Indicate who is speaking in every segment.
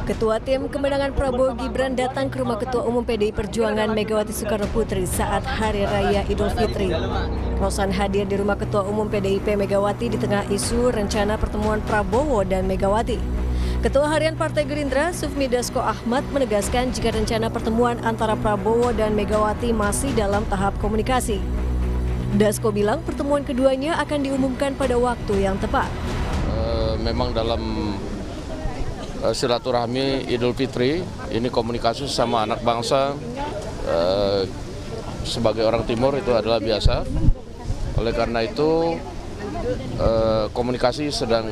Speaker 1: Ketua Tim Kemenangan Prabowo Gibran datang ke rumah Ketua Umum PDI Perjuangan Megawati Soekarno Putri saat Hari Raya Idul Fitri. Rosan hadir di rumah Ketua Umum PDIP Megawati di tengah isu rencana pertemuan Prabowo dan Megawati. Ketua Harian Partai Gerindra, Sufmi Dasko Ahmad, menegaskan jika rencana pertemuan antara Prabowo dan Megawati masih dalam tahap komunikasi. Dasko bilang pertemuan keduanya akan diumumkan pada waktu yang tepat.
Speaker 2: Memang dalam silaturahmi Idul Fitri, ini komunikasi sama anak bangsa sebagai orang Timur itu adalah biasa. Oleh karena itu komunikasi sedang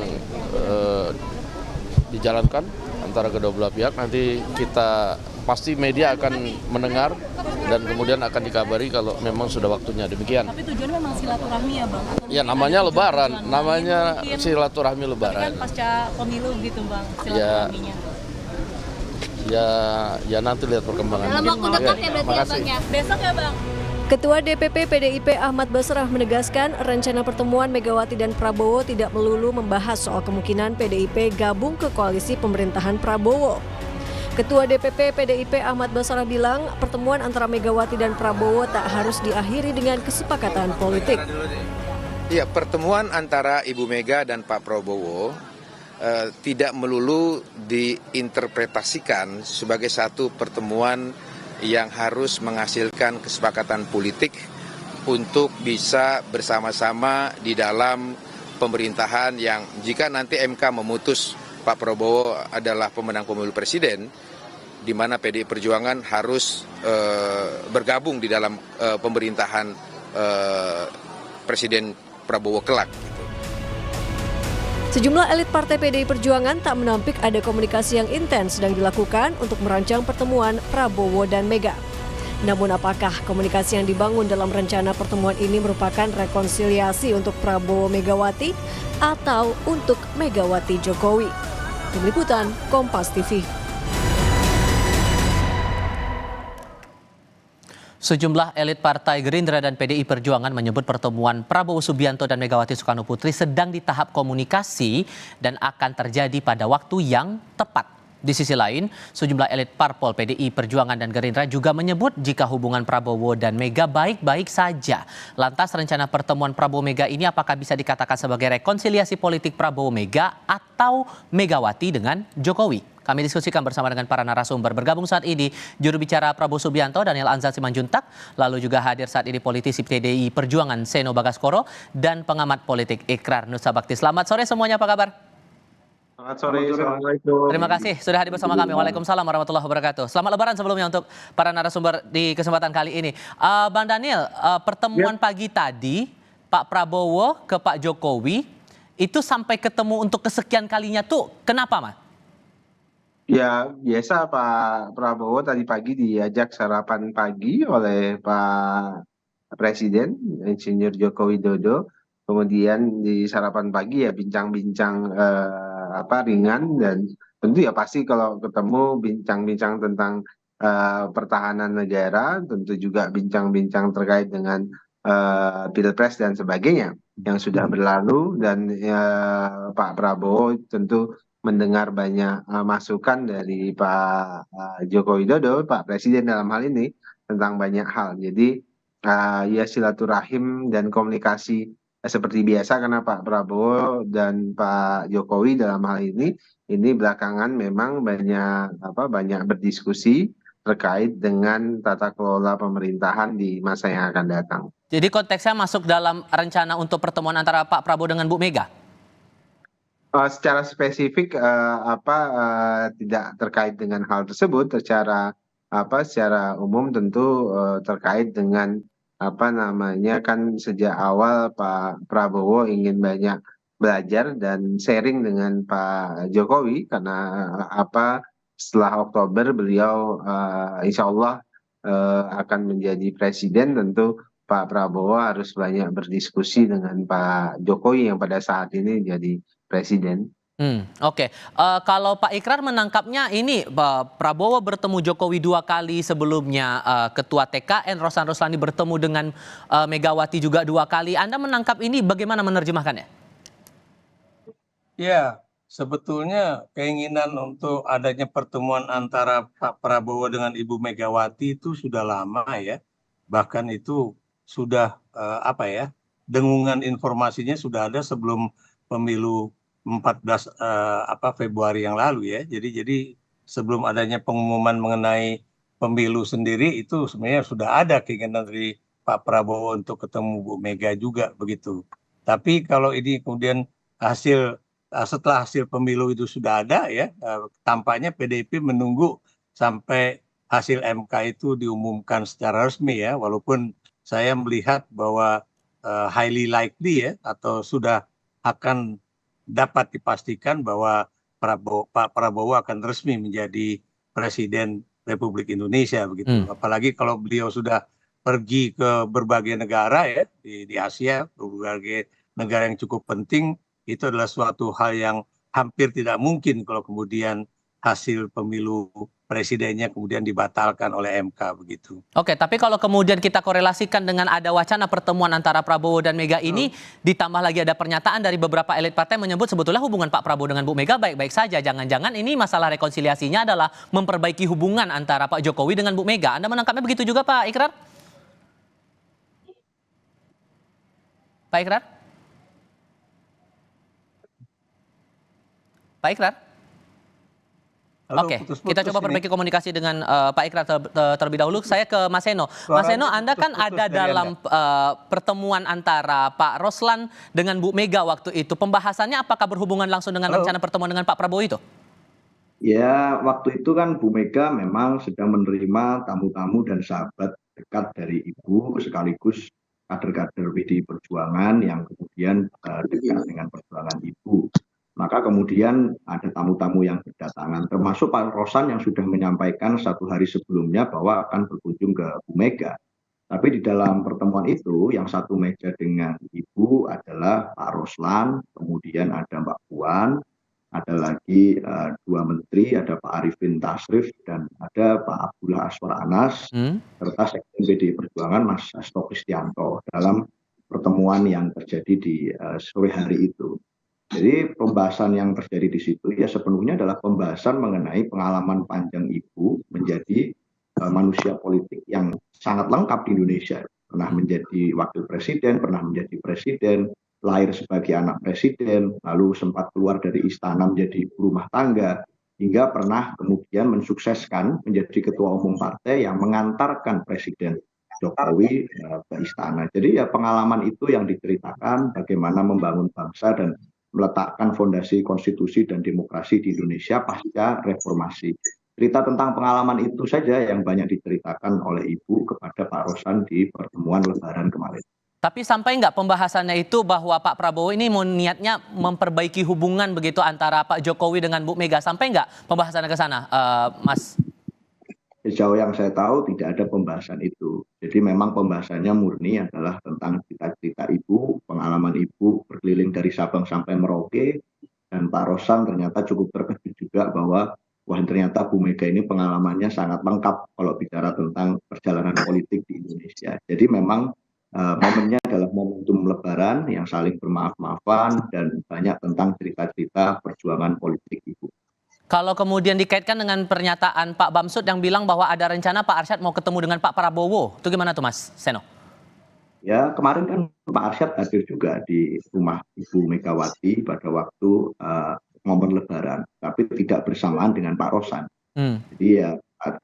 Speaker 2: dijalankan antara kedua belah pihak. Nanti kita pasti media akan mendengar dan kemudian akan dikabari kalau memang sudah waktunya. Demikian.
Speaker 3: Tapi tujuannya memang silaturahmi ya Bang?
Speaker 2: Ya namanya Lebaran, namanya silaturahmi Lebaran.
Speaker 3: Kan pasca pemilu gitu Bang, silaturahminya.
Speaker 2: Ya nanti lihat perkembangan.
Speaker 3: Dalam waktu dekat ya berarti ya Bang ya? Besok ya Bang?
Speaker 1: Ketua DPP PDIP Ahmad Basrah menegaskan rencana pertemuan Megawati dan Prabowo tidak melulu membahas soal kemungkinan PDIP gabung ke koalisi pemerintahan Prabowo. Ketua DPP PDIP Ahmad Basrah bilang pertemuan antara Megawati dan Prabowo tak harus diakhiri dengan kesepakatan politik.
Speaker 4: Ya, pertemuan antara Ibu Mega dan Pak Prabowo tidak melulu diinterpretasikan sebagai satu pertemuan yang harus menghasilkan kesepakatan politik untuk bisa bersama-sama di dalam pemerintahan yang jika nanti MK memutus Pak Prabowo adalah pemenang pemilu presiden, di mana PDI Perjuangan harus bergabung di dalam pemerintahan Presiden Prabowo kelak.
Speaker 1: Sejumlah elit Partai PDI Perjuangan tak menampik ada komunikasi yang intens sedang dilakukan untuk merancang pertemuan Prabowo dan Mega. Namun apakah komunikasi yang dibangun dalam rencana pertemuan ini merupakan rekonsiliasi untuk Prabowo Megawati atau untuk Megawati Jokowi? Tim Liputan Kompas TV.
Speaker 5: Sejumlah elit Partai Gerindra dan PDI Perjuangan menyebut pertemuan Prabowo Subianto dan Megawati Soekarno Putri sedang di tahap komunikasi dan akan terjadi pada waktu yang tepat. Di sisi lain, sejumlah elit parpol PDI Perjuangan dan Gerindra juga menyebut jika hubungan Prabowo dan Mega baik-baik saja. Lantas rencana pertemuan Prabowo Mega ini apakah bisa dikatakan sebagai rekonsiliasi politik Prabowo Mega atau Megawati dengan Jokowi? Kami diskusikan bersama dengan para narasumber. Bergabung saat ini juru bicara Prabowo Subianto Daniel Anzal Simanjuntak, lalu juga hadir saat ini politisi PDI Perjuangan Seno Bagaskoro dan pengamat politik Ikrar Nusa Bakti. Selamat sore semuanya, apa kabar?
Speaker 6: Selamat sore, Assalamualaikum.
Speaker 5: Terima kasih sudah hadir bersama kami. Waalaikumsalam warahmatullahi wabarakatuh. Selamat Lebaran sebelumnya untuk para narasumber di kesempatan kali ini. Bang Daniel, pertemuan pagi tadi Pak Prabowo ke Pak Jokowi itu sampai ketemu untuk kesekian kalinya tuh kenapa, Mas?
Speaker 6: Ya, biasa Pak Prabowo tadi pagi diajak sarapan pagi oleh Pak Presiden, Insinyur Joko Widodo. Kemudian di sarapan pagi ya bincang-bincang ringan dan tentu ya pasti kalau ketemu bincang-bincang tentang pertahanan negara, tentu juga bincang-bincang terkait dengan Pilpres dan sebagainya yang sudah berlalu dan Pak Prabowo tentu mendengar banyak masukan dari Pak Joko Widodo, Pak Presiden dalam hal ini tentang banyak hal. Jadi ya silaturahim dan komunikasi seperti biasa karena Pak Prabowo dan Pak Jokowi dalam hal ini belakangan memang banyak berdiskusi terkait dengan tata kelola pemerintahan di masa yang akan datang.
Speaker 5: Jadi konteksnya masuk dalam rencana untuk pertemuan antara Pak Prabowo dengan Bu Mega?
Speaker 6: Secara spesifik tidak terkait dengan hal tersebut, secara umum tentu terkait dengan kan sejak awal Pak Prabowo ingin banyak belajar dan sharing dengan Pak Jokowi karena setelah Oktober beliau insya Allah akan menjadi presiden, tentu Pak Prabowo harus banyak berdiskusi dengan Pak Jokowi yang pada saat ini jadi presiden.
Speaker 5: Oke. Kalau Pak Ikrar menangkapnya ini Prabowo bertemu Jokowi 2 kali sebelumnya, Ketua TKN Rosan Roslani bertemu dengan Megawati juga 2 kali. Anda menangkap ini bagaimana menerjemahkannya?
Speaker 7: Ya, sebetulnya keinginan untuk adanya pertemuan antara Pak Prabowo dengan Ibu Megawati itu sudah lama ya. Bahkan itu sudah dengungan informasinya sudah ada sebelum pemilu 14 Februari yang lalu ya. Jadi sebelum adanya pengumuman mengenai pemilu sendiri itu sebenarnya sudah ada keinginan dari Pak Prabowo untuk ketemu Bu Mega juga begitu. Tapi kalau ini kemudian setelah hasil pemilu itu sudah ada ya, tampaknya PDIP menunggu sampai hasil MK itu diumumkan secara resmi ya, walaupun saya melihat bahwa highly likely ya, atau sudah akan dapat dipastikan bahwa Pak Prabowo akan resmi menjadi Presiden Republik Indonesia begitu. Apalagi kalau beliau sudah pergi ke berbagai negara ya di Asia, berbagai negara yang cukup penting, itu adalah suatu hal yang hampir tidak mungkin kalau kemudian hasil pemilu presidennya kemudian dibatalkan oleh MK begitu.
Speaker 5: Oke, tapi kalau kemudian kita korelasikan dengan ada wacana pertemuan antara Prabowo dan Mega ini, ditambah lagi ada pernyataan dari beberapa elit partai menyebut sebetulnya hubungan Pak Prabowo dengan Bu Mega baik-baik saja. Jangan-jangan ini masalah rekonsiliasinya adalah memperbaiki hubungan antara Pak Jokowi dengan Bu Mega. Anda menangkapnya begitu juga Pak Ikrar? Pak Ikrar? Pak Ikrar?
Speaker 7: Halo,
Speaker 5: Oke,
Speaker 7: putus-putus
Speaker 5: kita coba
Speaker 7: ini.
Speaker 5: perbaiki komunikasi dengan Pak Ikrar terlebih dahulu. Saya ke Mas Seno. Mas Seno, Anda kan
Speaker 7: putus-putus
Speaker 5: ada
Speaker 7: dari
Speaker 5: dalam pertemuan antara Pak Roslan dengan Bu Mega waktu itu. Pembahasannya apakah berhubungan langsung dengan rencana pertemuan dengan Pak Prabowo itu?
Speaker 8: Ya, waktu itu kan Bu Mega memang sedang menerima tamu-tamu dan sahabat dekat dari Ibu, sekaligus kader-kader PDI Perjuangan yang kemudian dekat dengan perjuangan Ibu. Maka kemudian ada tamu-tamu yang berdatangan, termasuk Pak Rosan yang sudah menyampaikan 1 hari sebelumnya bahwa akan berkunjung ke Bu Mega. Tapi di dalam pertemuan itu, yang satu meja dengan Ibu adalah Pak Roslan, kemudian ada Mbak Puan, ada lagi 2 menteri, ada Pak Arifin Tasrif dan ada Pak Abdullah Aswar Anas, serta Sekjen PDI Perjuangan Mas Hasto Kristianto dalam pertemuan yang terjadi di sore hari itu. Jadi pembahasan yang terjadi di situ ya sepenuhnya adalah pembahasan mengenai pengalaman panjang Ibu menjadi manusia politik yang sangat lengkap di Indonesia. Pernah menjadi wakil presiden, pernah menjadi presiden, lahir sebagai anak presiden, lalu sempat keluar dari istana menjadi ibu rumah tangga, hingga pernah kemudian mensukseskan menjadi ketua umum partai yang mengantarkan Presiden Jokowi ke istana. Jadi ya pengalaman itu yang diceritakan bagaimana membangun bangsa dan meletakkan fondasi konstitusi dan demokrasi di Indonesia pasca reformasi. Cerita tentang pengalaman itu saja yang banyak diceritakan oleh Ibu kepada Pak Rosan di pertemuan Lebaran kemarin.
Speaker 5: Tapi sampai nggak pembahasannya itu bahwa Pak Prabowo ini mau niatnya memperbaiki hubungan begitu antara Pak Jokowi dengan Bu Mega? Sampai nggak pembahasannya ke sana, Mas?
Speaker 8: Sejauh yang saya tahu tidak ada pembahasan itu. Jadi memang pembahasannya murni adalah tentang cita-cita Ibu, pengalaman Ibu berkeliling dari Sabang sampai Merauke, dan Pak Rosan ternyata cukup terkejut juga bahwa wah ternyata Bu Mega ini pengalamannya sangat lengkap kalau bicara tentang perjalanan politik di Indonesia. Jadi memang momennya adalah momentum Lebaran yang saling bermaaf-maafan dan banyak tentang cerita-cerita perjuangan politik Ibu.
Speaker 5: Kalau kemudian dikaitkan dengan pernyataan Pak Bamsud yang bilang bahwa ada rencana Pak Arsyad mau ketemu dengan Pak Prabowo, itu gimana tuh Mas Seno?
Speaker 8: Ya kemarin kan Pak Arsyad hadir juga di rumah Ibu Megawati pada waktu momen Lebaran, tapi tidak bersamaan dengan Pak Rosan. Jadi ya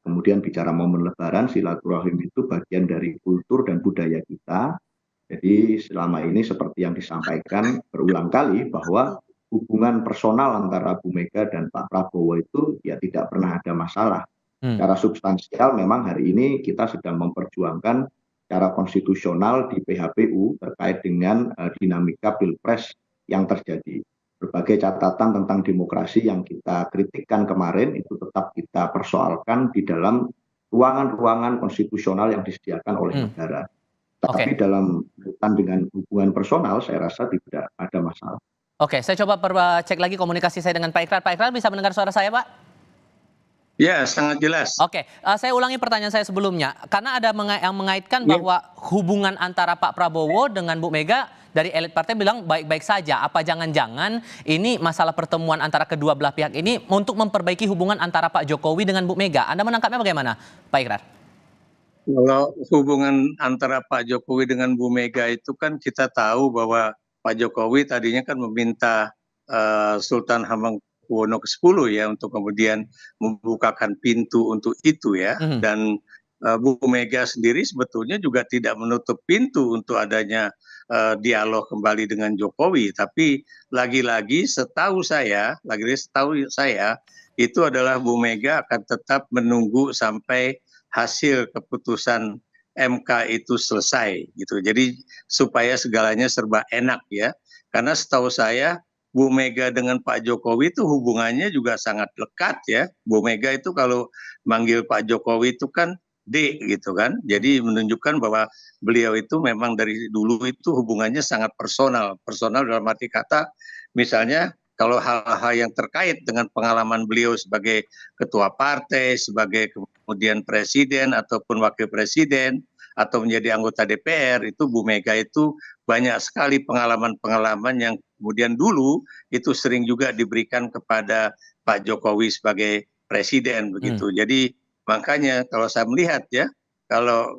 Speaker 8: kemudian bicara momen Lebaran, silaturahim itu bagian dari kultur dan budaya kita. Jadi selama ini seperti yang disampaikan berulang kali bahwa hubungan personal antara Bu Mega dan Pak Prabowo itu ya tidak pernah ada masalah. Secara substansial memang hari ini kita sedang memperjuangkan secara konstitusional di PHPU terkait dengan dinamika Pilpres yang terjadi. Berbagai catatan tentang demokrasi yang kita kritikkan kemarin itu tetap kita persoalkan di dalam ruangan-ruangan konstitusional yang disediakan oleh negara. Tapi dalam kaitan dengan hubungan personal saya rasa tidak ada masalah.
Speaker 5: Oke, saya coba cek lagi komunikasi saya dengan Pak Ikrar. Pak Ikrar bisa mendengar suara saya, Pak?
Speaker 7: Ya, sangat jelas.
Speaker 5: Oke, saya ulangi pertanyaan saya sebelumnya. Karena ada yang mengaitkan bahwa hubungan antara Pak Prabowo dengan Bu Mega dari elit partai bilang baik-baik saja. Apa jangan-jangan ini masalah pertemuan antara kedua belah pihak ini untuk memperbaiki hubungan antara Pak Jokowi dengan Bu Mega? Anda menangkapnya bagaimana, Pak Ikrar?
Speaker 7: Kalau hubungan antara Pak Jokowi dengan Bu Mega itu kan kita tahu bahwa Pak Jokowi tadinya kan meminta Sultan Hamengkubuwono ke-10 ya untuk kemudian membukakan pintu untuk itu ya. Dan Bu Mega sendiri sebetulnya juga tidak menutup pintu untuk adanya dialog kembali dengan Jokowi. Tapi lagi-lagi setahu saya itu adalah Bu Mega akan tetap menunggu sampai hasil keputusan MK itu selesai gitu. Jadi supaya segalanya serba enak ya. Karena setahu saya Bu Mega dengan Pak Jokowi itu hubungannya juga sangat lekat ya. Bu Mega itu kalau manggil Pak Jokowi itu kan D gitu kan. Jadi menunjukkan bahwa beliau itu memang dari dulu itu hubungannya sangat personal. Personal dalam arti kata misalnya kalau hal-hal yang terkait dengan pengalaman beliau sebagai ketua partai, sebagai kemudian presiden ataupun wakil presiden, atau menjadi anggota DPR, itu Bu Mega itu banyak sekali pengalaman-pengalaman yang kemudian dulu itu sering juga diberikan kepada Pak Jokowi sebagai presiden begitu. Jadi makanya kalau saya melihat ya, kalau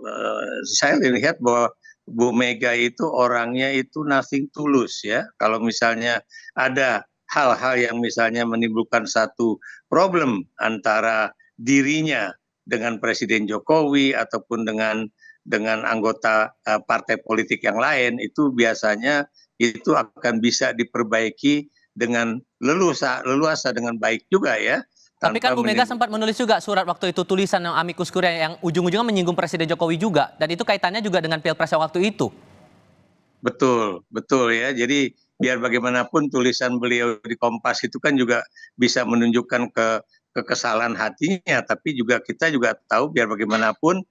Speaker 7: saya lihat bahwa Bu Mega itu orangnya itu nothing tulus ya. Kalau misalnya ada hal-hal yang misalnya menimbulkan satu problem antara dirinya dengan Presiden Jokowi ataupun dengan anggota partai politik yang lain, itu biasanya itu akan bisa diperbaiki dengan leluasa dengan baik juga ya.
Speaker 5: Tapi kan Bu Mega sempat menulis juga surat waktu itu, tulisan yang amicus curiae yang ujung-ujungnya menyinggung Presiden Jokowi juga, dan itu kaitannya juga dengan Pilpres yang waktu itu.
Speaker 7: Betul ya. Jadi biar bagaimanapun tulisan beliau di Kompas itu kan juga bisa menunjukkan kekesalan hatinya, tapi juga kita juga tahu biar bagaimanapun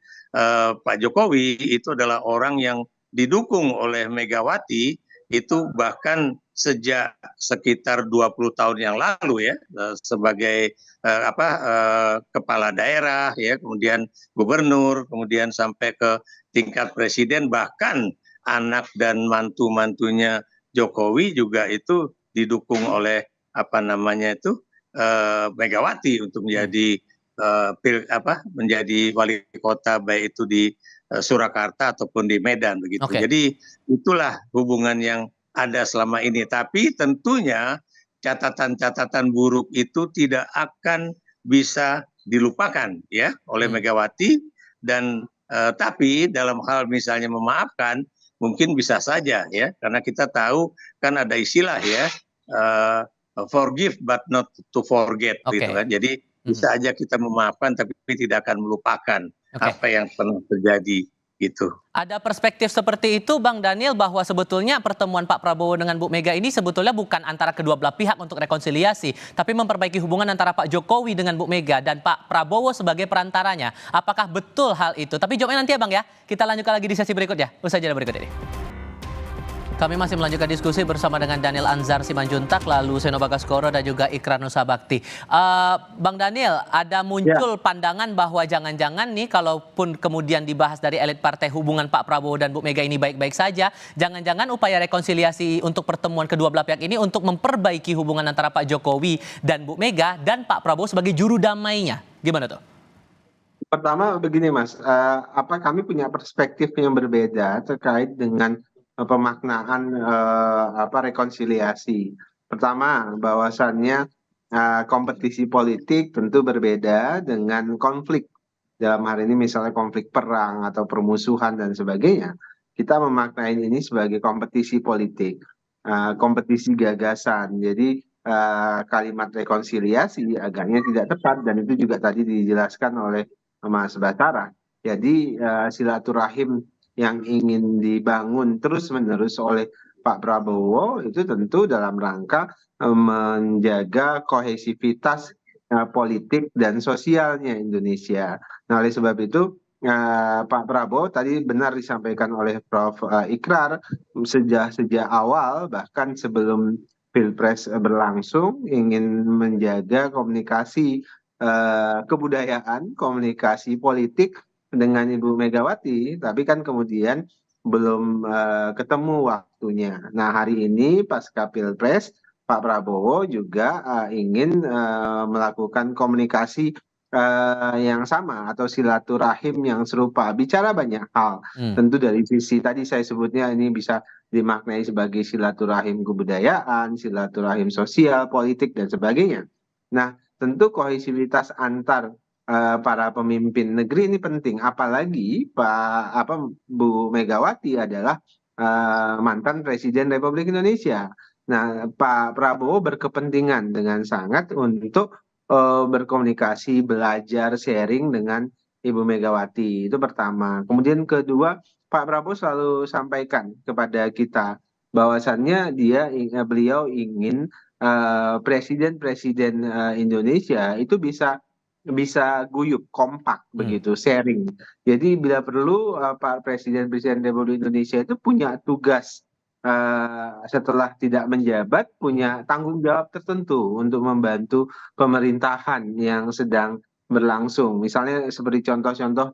Speaker 7: Pak Jokowi itu adalah orang yang didukung oleh Megawati itu bahkan sejak sekitar 20 tahun yang lalu ya, sebagai kepala daerah ya, kemudian gubernur, kemudian sampai ke tingkat presiden, bahkan anak dan mantu-mantunya Jokowi juga itu didukung oleh Megawati untuk menjadi menjadi wali kota, baik itu di Surakarta ataupun di Medan begitu. Jadi itulah hubungan yang ada selama ini. Tapi tentunya catatan-catatan buruk itu tidak akan bisa dilupakan ya oleh Megawati, dan tapi dalam hal misalnya memaafkan mungkin bisa saja ya, karena kita tahu kan ada istilah ya, forgive but not to forget gitu kan. Jadi bisa aja kita memaafkan tapi tidak akan melupakan apa yang pernah terjadi gitu.
Speaker 5: Ada perspektif seperti itu Bang Daniel, bahwa sebetulnya pertemuan Pak Prabowo dengan Bu Mega ini sebetulnya bukan antara kedua belah pihak untuk rekonsiliasi, tapi memperbaiki hubungan antara Pak Jokowi dengan Bu Mega dan Pak Prabowo sebagai perantaranya. Apakah betul hal itu? Tapi jawabnya nanti ya Bang ya. Kita lanjutkan lagi di sesi berikutnya. Usai jeda berikut ini. Kami masih melanjutkan diskusi bersama dengan Daniel Anzar Simanjuntak, lalu Seno Bagaskoro dan juga Ikrar Nusa Bakti. Bang Daniel, ada muncul pandangan bahwa jangan-jangan nih kalaupun kemudian dibahas dari elit partai hubungan Pak Prabowo dan Bu Mega ini baik-baik saja, jangan-jangan upaya rekonsiliasi untuk pertemuan kedua belah pihak ini untuk memperbaiki hubungan antara Pak Jokowi dan Bu Mega dan Pak Prabowo sebagai juru damainya. Gimana tuh?
Speaker 6: Pertama begini Mas, kami punya perspektif yang berbeda terkait dengan pemaknaan rekonsiliasi. Pertama, bahwasannya kompetisi politik tentu berbeda dengan konflik. Dalam hal ini misalnya konflik perang atau permusuhan dan sebagainya. Kita memaknai ini sebagai kompetisi politik, kompetisi gagasan. Jadi kalimat rekonsiliasi agaknya tidak tepat, dan itu juga tadi dijelaskan oleh Mas Batara. Jadi silaturahim yang ingin dibangun terus-menerus oleh Pak Prabowo itu tentu dalam rangka menjaga kohesivitas politik dan sosialnya Indonesia. Nah, oleh sebab itu Pak Prabowo tadi benar disampaikan oleh Prof. Ikrar, sejak awal bahkan sebelum Pilpres berlangsung ingin menjaga komunikasi kebudayaan, komunikasi politik dengan Ibu Megawati, tapi kan kemudian ketemu waktunya. Nah, hari ini pasca Pilpres, Pak Prabowo juga ingin melakukan komunikasi yang sama atau silaturahim yang serupa. Bicara banyak hal. Tentu dari sisi tadi saya sebutnya ini bisa dimaknai sebagai silaturahim kebudayaan, silaturahim sosial, politik dan sebagainya. Nah, tentu kohesivitas antar para pemimpin negeri ini penting, apalagi Bu Megawati adalah mantan Presiden Republik Indonesia. Nah, Pak Prabowo berkepentingan dengan sangat untuk berkomunikasi, belajar, sharing dengan Ibu Megawati. Itu pertama. Kemudian kedua, Pak Prabowo selalu sampaikan kepada kita bahwasannya beliau ingin presiden-presiden Indonesia itu bisa guyup, kompak begitu, sharing. Jadi bila perlu Pak Presiden Republik Indonesia itu punya tugas setelah tidak menjabat, punya tanggung jawab tertentu untuk membantu pemerintahan yang sedang berlangsung. Misalnya seperti contoh-contoh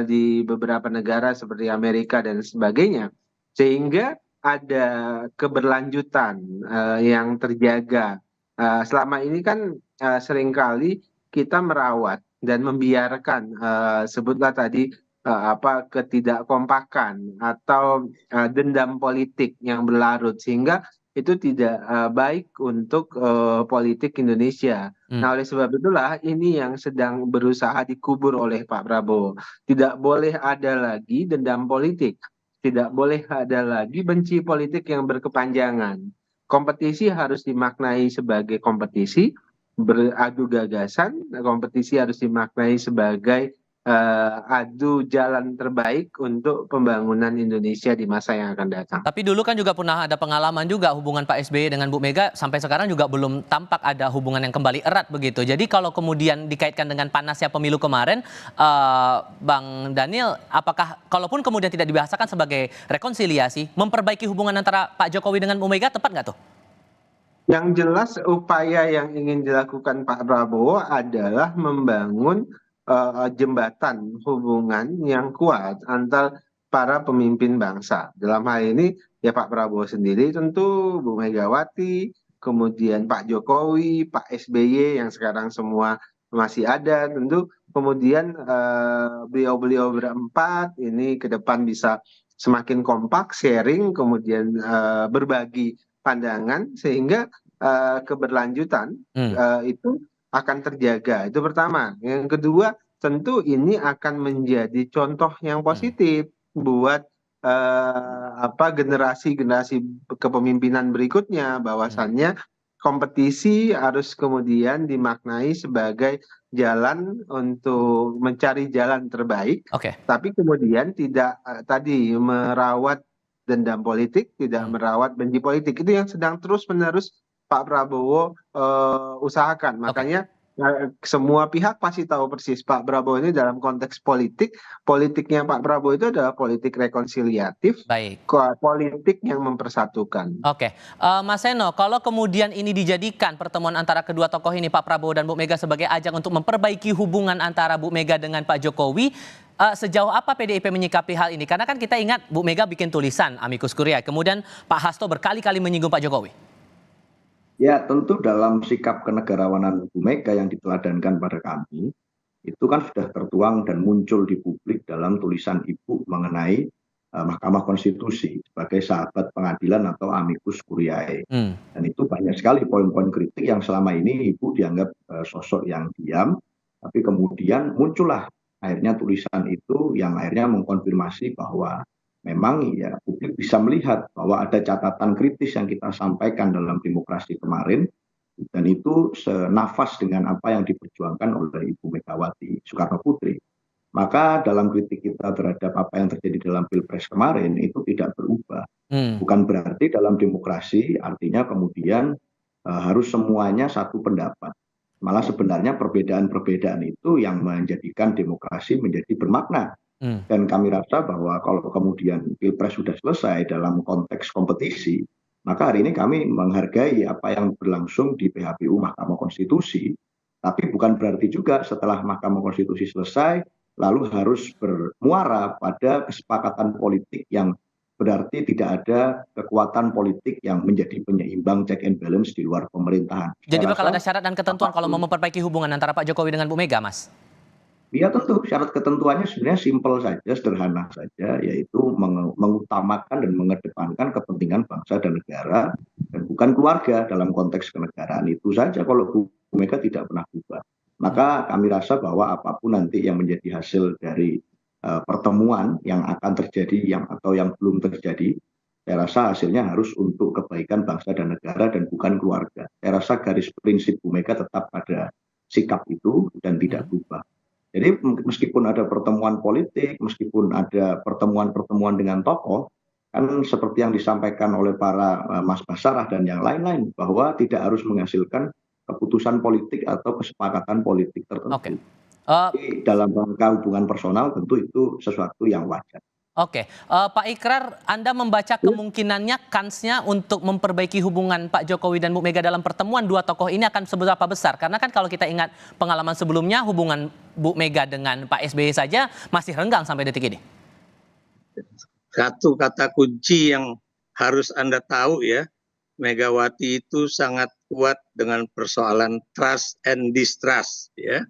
Speaker 6: di beberapa negara seperti Amerika dan sebagainya. Sehingga ada keberlanjutan yang terjaga. Selama ini kan seringkali kita merawat dan membiarkan sebutlah tadi ketidakkompakan atau dendam politik yang berlarut sehingga itu tidak baik untuk politik Indonesia. Nah, oleh sebab itulah ini yang sedang berusaha dikubur oleh Pak Prabowo. Tidak boleh ada lagi dendam politik, tidak boleh ada lagi benci politik yang berkepanjangan. Kompetisi harus dimaknai sebagai kompetisi, beradu gagasan, kompetisi harus dimaknai sebagai adu jalan terbaik untuk pembangunan Indonesia di masa yang akan datang.
Speaker 5: Tapi dulu kan juga pernah ada pengalaman juga hubungan Pak SBY dengan Bu Mega, sampai sekarang juga belum tampak ada hubungan yang kembali erat begitu. Jadi kalau kemudian dikaitkan dengan panasnya pemilu kemarin, Bang Daniel, apakah kalaupun kemudian tidak dibahasakan sebagai rekonsiliasi, memperbaiki hubungan antara Pak Jokowi dengan Bu Mega tepat nggak tuh?
Speaker 6: Yang jelas upaya yang ingin dilakukan Pak Prabowo adalah membangun jembatan hubungan yang kuat antar para pemimpin bangsa. Dalam hal ini ya Pak Prabowo sendiri tentu, Bu Megawati, kemudian Pak Jokowi, Pak SBY yang sekarang semua masih ada, tentu kemudian beliau-beliau berempat ini ke depan bisa semakin kompak, sharing, kemudian berbagi pandangan sehingga keberlanjutan itu akan terjaga. Itu pertama. Yang kedua, tentu ini akan menjadi contoh yang positif buat generasi-generasi kepemimpinan berikutnya, bahwasannya kompetisi harus kemudian dimaknai sebagai jalan untuk mencari jalan terbaik. Tapi kemudian tidak tadi merawat dendam politik, tidak merawat benci politik. Itu yang sedang terus-menerus Pak Prabowo usahakan. Makanya semua pihak pasti tahu persis Pak Prabowo ini dalam konteks politik, politiknya Pak Prabowo itu adalah politik rekonsiliatif, politik yang mempersatukan.
Speaker 5: Mas Seno, kalau kemudian ini dijadikan pertemuan antara kedua tokoh ini, Pak Prabowo dan Bu Mega, sebagai ajang untuk memperbaiki hubungan antara Bu Mega dengan Pak Jokowi, sejauh apa PDIP menyikapi hal ini? Karena kan kita ingat Bu Mega bikin tulisan amicus curiae, kemudian Pak Hasto berkali-kali menyinggung Pak Jokowi.
Speaker 8: Ya, tentu dalam sikap kenegarawanan Bu Mega yang diteladankan pada kami, itu kan sudah tertuang dan muncul di publik dalam tulisan Ibu mengenai Mahkamah Konstitusi sebagai sahabat pengadilan atau amicus curiae. Dan itu banyak sekali poin-poin kritik yang selama ini Ibu dianggap sosok yang diam, tapi kemudian muncullah akhirnya tulisan itu yang akhirnya mengkonfirmasi bahwa memang ya publik bisa melihat bahwa ada catatan kritis yang kita sampaikan dalam demokrasi kemarin, dan itu senafas dengan apa yang diperjuangkan oleh Ibu Megawati Soekarno Putri. Maka dalam kritik kita terhadap apa yang terjadi dalam Pilpres kemarin itu tidak berubah. Bukan berarti dalam demokrasi artinya kemudian harus semuanya satu pendapat. Malah sebenarnya perbedaan-perbedaan itu yang menjadikan demokrasi menjadi bermakna. Dan kami rasa bahwa kalau kemudian Pilpres sudah selesai dalam konteks kompetisi, maka hari ini kami menghargai apa yang berlangsung di PHPU Mahkamah Konstitusi. Tapi bukan berarti juga setelah Mahkamah Konstitusi selesai, lalu harus bermuara pada kesepakatan politik yang berarti tidak ada kekuatan politik yang menjadi penyeimbang check and balance di luar pemerintahan.
Speaker 5: Jadi
Speaker 8: Saya
Speaker 5: bakal
Speaker 8: rasa
Speaker 5: ada syarat dan ketentuan kalau mau memperbaiki hubungan antara Pak Jokowi dengan Bu Mega, Mas?
Speaker 8: ya tentu syarat ketentuannya sebenarnya simpel saja, sederhana saja, yaitu mengutamakan dan mengedepankan kepentingan bangsa dan negara dan bukan keluarga dalam konteks kenegaraan. Itu saja kalau Bu Mega tidak pernah berubah. Maka kami rasa bahwa apapun nanti yang menjadi hasil dari pertemuan yang akan terjadi atau yang belum terjadi, saya rasa hasilnya harus untuk kebaikan bangsa dan negara dan bukan keluarga. Saya rasa garis prinsip Bu Mega tetap pada sikap itu dan tidak berubah. Jadi meskipun ada pertemuan politik, meskipun ada pertemuan-pertemuan dengan tokoh, kan seperti yang disampaikan oleh para Mas Basarah dan yang lain-lain, bahwa tidak harus menghasilkan keputusan politik atau kesepakatan politik tertentu. Jadi dalam rangka hubungan personal tentu itu sesuatu yang wajar.
Speaker 5: Oke, Pak Ikrar, Anda membaca kemungkinannya, kansnya untuk memperbaiki hubungan Pak Jokowi dan Bu Mega dalam pertemuan dua tokoh ini akan seberapa besar? Karena kan kalau kita ingat pengalaman sebelumnya, hubungan Bu Mega dengan Pak SBY saja masih renggang sampai detik ini.
Speaker 7: Satu kata kunci yang harus Anda tahu ya, Megawati itu sangat kuat dengan persoalan trust and distrust ya.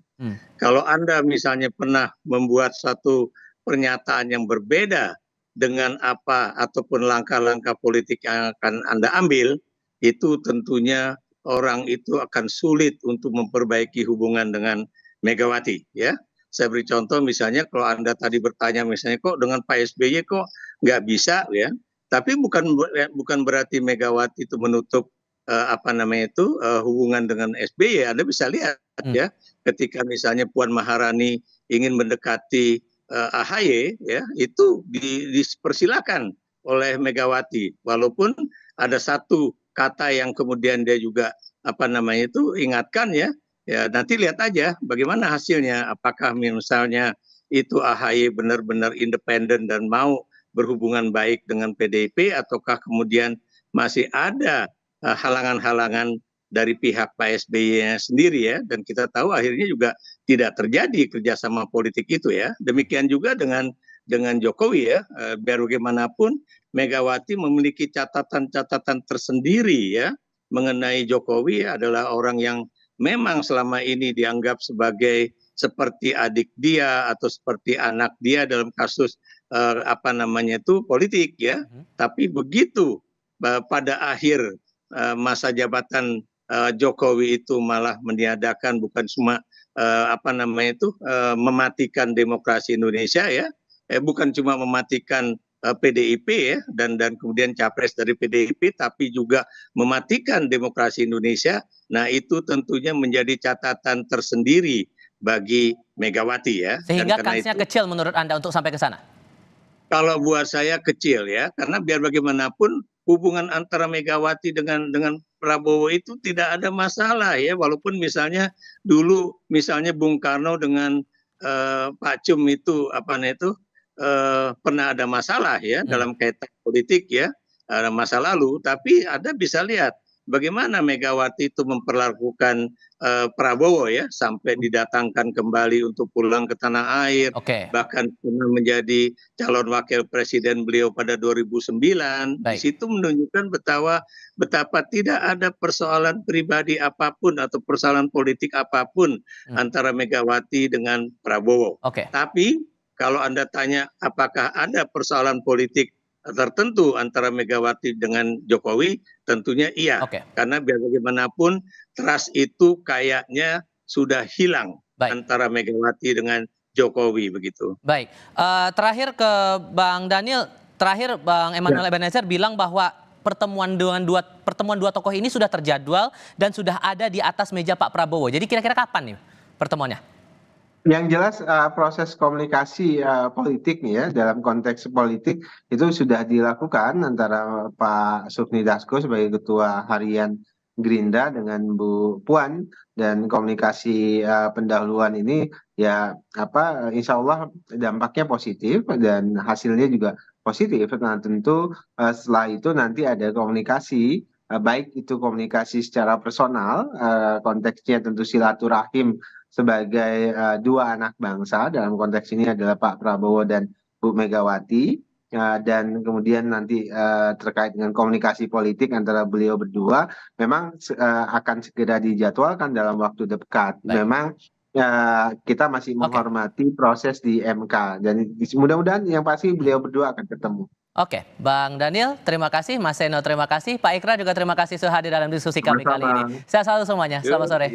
Speaker 7: Kalau Anda misalnya pernah membuat satu pernyataan yang berbeda dengan apa ataupun langkah-langkah politik yang akan Anda ambil, itu tentunya orang itu akan sulit untuk memperbaiki hubungan dengan Megawati ya. Saya beri contoh misalnya kalau Anda tadi bertanya misalnya kok dengan Pak SBY kok nggak bisa ya. Tapi bukan berarti Megawati itu menutup hubungan dengan SBY. Anda bisa lihat ya ketika misalnya Puan Maharani ingin mendekati AHY ya, itu dipersilakan oleh Megawati, walaupun ada satu kata yang kemudian dia juga ingatkan ya nanti lihat aja bagaimana hasilnya, apakah misalnya itu AHY benar-benar independen dan mau berhubungan baik dengan PDIP ataukah kemudian masih ada halangan-halangan dari pihak Pak SBY sendiri ya, dan kita tahu akhirnya juga tidak terjadi kerjasama politik itu ya. Demikian juga dengan Jokowi ya, biar bagaimanapun Megawati memiliki catatan-catatan tersendiri ya mengenai Jokowi adalah orang yang memang selama ini dianggap sebagai seperti adik dia atau seperti anak dia dalam kasus politik ya. Tapi begitu pada akhir masa jabatan Jokowi itu malah meniadakan bukan cuma mematikan demokrasi Indonesia ya, bukan cuma mematikan PDIP ya dan kemudian capres dari PDIP, tapi juga mematikan demokrasi Indonesia. Nah itu tentunya menjadi catatan tersendiri bagi Megawati ya.
Speaker 5: Sehingga kansnya kecil menurut Anda untuk sampai ke sana?
Speaker 7: Kalau buat saya kecil ya, karena biar bagaimanapun hubungan antara Megawati dengan Prabowo itu tidak ada masalah ya, walaupun misalnya dulu misalnya Bung Karno dengan Pak Cum itu pernah ada masalah ya dalam kaitan politik ya, ada masa lalu, tapi Anda bisa lihat bagaimana Megawati itu memperlakukan Prabowo ya sampai didatangkan kembali untuk pulang ke tanah air, bahkan pernah menjadi calon wakil presiden beliau pada 2009. Di situ menunjukkan betapa tidak ada persoalan pribadi apapun atau persoalan politik apapun antara Megawati dengan Prabowo. Tapi kalau Anda tanya apakah ada persoalan politik tertentu antara Megawati dengan Jokowi, tentunya iya. Karena biar bagaimanapun trust itu kayaknya sudah hilang antara Megawati dengan Jokowi begitu.
Speaker 5: Baik, terakhir ke Bang Daniel, terakhir Bang Emmanuel Ebenezer bilang bahwa pertemuan dua tokoh ini sudah terjadwal dan sudah ada di atas meja Pak Prabowo. Jadi kira-kira kapan nih pertemuannya?
Speaker 6: Yang jelas proses komunikasi politik nih ya, dalam konteks politik itu sudah dilakukan antara Pak Sufmi Dasko sebagai Ketua Harian Gerindra dengan Bu Puan, dan komunikasi pendahuluan ini ya insya Allah dampaknya positif dan hasilnya juga positif. Nah tentu setelah itu nanti ada komunikasi, baik itu komunikasi secara personal, konteksnya tentu silaturahim sebagai dua anak bangsa, dalam konteks ini adalah Pak Prabowo dan Bu Megawati dan kemudian nanti terkait dengan komunikasi politik antara beliau berdua memang akan segera dijadwalkan dalam waktu dekat. Memang kita masih menghormati proses di MK dan mudah-mudahan yang pasti beliau berdua akan ketemu.
Speaker 5: Oke, Bang Daniel, terima kasih. Mas Seno, terima kasih. Pak Ikra juga terima kasih sudah hadir dalam diskusi kami kali ini. Sehat selalu semuanya. Selamat sore.